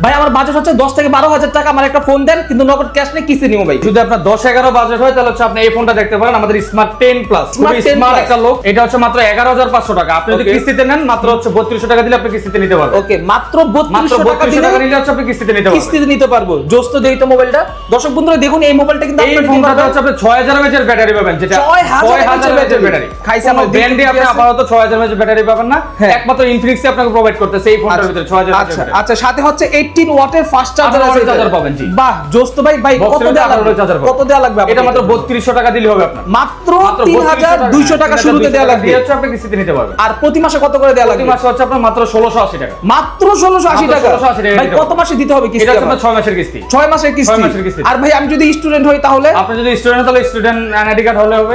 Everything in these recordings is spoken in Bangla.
ভাই আমার বাজেট হচ্ছে 10 থেকে 12,000 টাকা, আমার একটা ফোন দেন, কিন্তু নগদ ক্যাশ নেই, কিস্তি নিবো ভাই। যদি আপনার 10-11 বাজেট হয় তাহলে হচ্ছে আপনি এই ফোনটা দেখতে পারেন, আমাদের স্মার্ট 10 প্লাস, খুবই স্মার্ট একটা লোক। এটা হচ্ছে মাত্র 11,500 টাকা। আপনি যদি কিস্তিতে নেন মাত্র হচ্ছে 3200 টাকা দিলে আপনি কিস্তিতে নিতে পারবেন। ওকে, মাত্র 3200 টাকা 3200 টাকা নিলে হচ্ছে আপনি কিস্তিতে নিতে পারবেন। কিস্তিতে নিতে পারবো। জোস্ত দেই তো মোবাইলটা। দর্শক বন্ধুরা দেখুন, এই মোবাইলটা কিন্তু এই ফোনটাতে হচ্ছে আপনি 6000 mAh এর ব্যাটারি পাবেন, যেটা 6000 mAh এর ব্যাটারি খাইছে আমার ব্র্যান্ডে আপনি আপাতত 6000 mAh ব্যাটারি পাবেন না, একমাত্র ইনফিনিক্সই আপনাকে প্রোভাইড করতেছে এই ফোনটার ভিতরে 6000 mAh। আচ্ছা আচ্ছা, সাথে হচ্ছে 18 ওয়াটের ফাস্ট চার্জার আছে, চার্জার পাবেন। জি বাহ, জোস্ত ভাই। ভাই কত দেয়া লাগবে? কত দেয়া লাগবে? এটা মাত্র 3200 টাকা দিলে হবে আপনার। মাত্র 3200 টাকা শুরুতে দেয়া লাগবে, হচ্ছে আপনি কিস্তিতে নিতে পারবেন। আর প্রতি মাসে কত করে দেয়া লাগবে? প্রতি মাসে হচ্ছে আপনার মাত্র 1680 টাকা। মাত্র 1680 টাকা। ভাই কত মাসে দিতে হবে কিস্তি? এটা হচ্ছে 6 মাসের কিস্তি। 6 মাসের কিস্তি। আর ভাই আমি যদি স্টুডেন্ট হই তাহলে? আপনি যদি স্টুডেন্ট তাহলে স্টুডেন্ট এনআইডি কার্ড হলে হবে,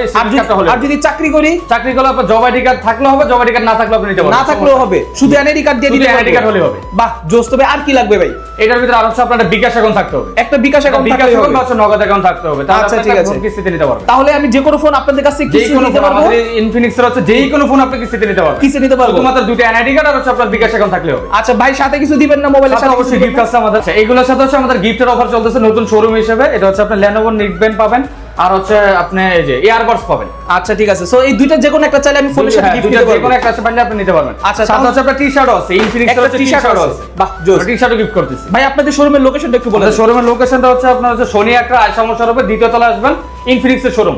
আর যদি চাকরি করি? চাকরি করলে আপনার জব আইডি কার্ড থাকলে হবে, জব আইডি কার্ড না থাকলে আপনি নিতে পারবেন। না থাকলেও হবে, শুধু এনআইডি কার্ড দিয়ে দিতে হবে। এনআইডি কার্ড হলে হবে। বাহ, জোস্ত ভাই। আর কি লাগবে ভাই? এটার ভিতরে আর হচ্ছে আপনার একটা বিকাশ অ্যাকাউন্ট থাকতে হবে। একটা বিকাশ অ্যাকাউন্ট থাকতে হবে, বা নগদ অ্যাকাউন্ট থাকতে হবে। তাহলে আচ্ছা, আপনি ঠিক আছে, কিস্তিতে নিতে পারবেন। তাহলে আমি যে কোনো ফোন আপনাদের কাছ থেকে কিস্তি নিতে পারবো? আমাদের ইনফিনিক্স এর হচ্ছে যেই কোনো ফোন আপনি কিস্তিতে নিতে পারবেন। কিস্তি নিতে পারবো, শুধুমাত্র দুটো এনআইডি কার্ড আর হচ্ছে আপনার বিকাশ অ্যাকাউন্ট থাকলে হবে। আচ্ছা ভাই, সাথে কিছু দিবেন না মোবাইলের সাথে? অবশ্যই গিফট আছে আমাদের। এগুলোর সাথে হচ্ছে আমাদের গিফটের অফার চলতেছে নতুন শোরুম হিসেবে। এটা হচ্ছে আপনি Lenovo Neckband পাবেন, আর হচ্ছে আপনি এই যে ইয়ারবাডস পাবেন। আচ্ছা ঠিক আছে, সো এই দুইটা যে কোনো একটা চাইলে আমি ফোনের সাথে গিফট দিতে যে পারবো? কোনো একটা আছে পারলে আপনি নিতে পারবেন। আচ্ছা, সাথে হচ্ছে আপনার টি-শার্টও আছে, ইনফিনিক্স এর টি-শার্টও আছে। বাহ, জোস। টি-শার্টও গিফট করতেছি। ভাই আপনাদের শোরুমের লোকেশনটা একটু বলেন। শোরুমের লোকেশনটা হচ্ছে আপনার হচ্ছে শনি একটা আয়শা মোশাররফের দ্বিতীয় তলায় আসবেন, ইনফিনিক্স এর শোরুম।